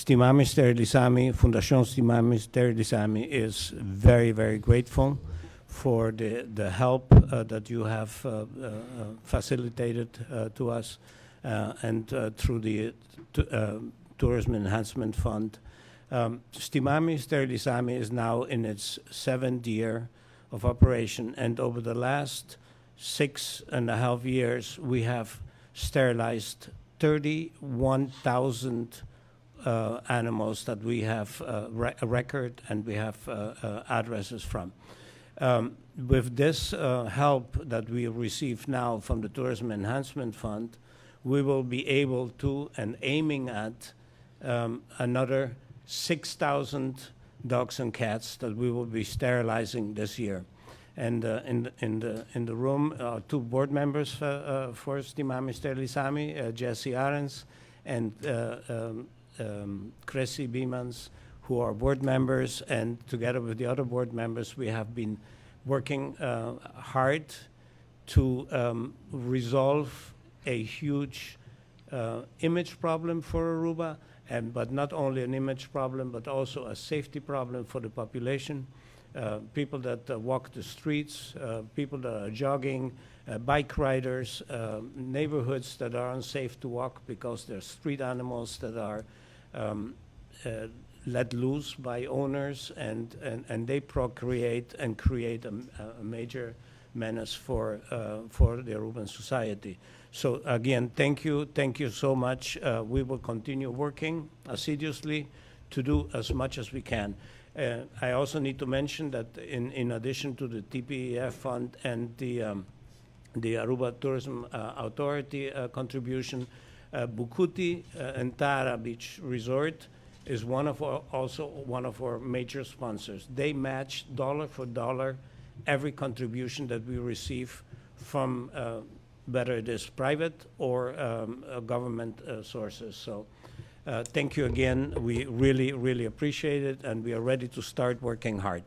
Stimami Steralisami, Fundacion Stimami Steralisami is very, very grateful for the help that you have facilitated to us and through the Tourism Enhancement Fund. Stimami Steralisami is now in its 7th year of operation, and over the last 6.5 years, we have sterilized 31,000 animals that we have a record and we have addresses from. With this help that we receive now from the Tourism Enhancement Fund, we will be able to, and aiming at, another 6,000 dogs and cats that we will be sterilizing this year. And in the room are 2 board members for Stimami Steralisami, Jesse Arens and Sra Biemans, who are board members, and together with the other board members, we have been working hard to resolve a huge image problem for Aruba, but not only an image problem, but also a safety problem for the population. People that walk the streets, people that are jogging, bike riders, neighborhoods that are unsafe to walk because they're street animals that are let loose by owners, and they procreate and create a major menace for the Aruban society. So again, thank you so much. We will continue working assiduously to do as much as we can. I also need to mention that in addition to the TPEF fund and the Aruba Tourism Authority contribution, Bukuti and Tara Beach Resort is also one of our major sponsors. They match dollar for dollar every contribution that we receive from whether it is private or government sources. So thank you again. We really, really appreciate it, and we are ready to start working hard.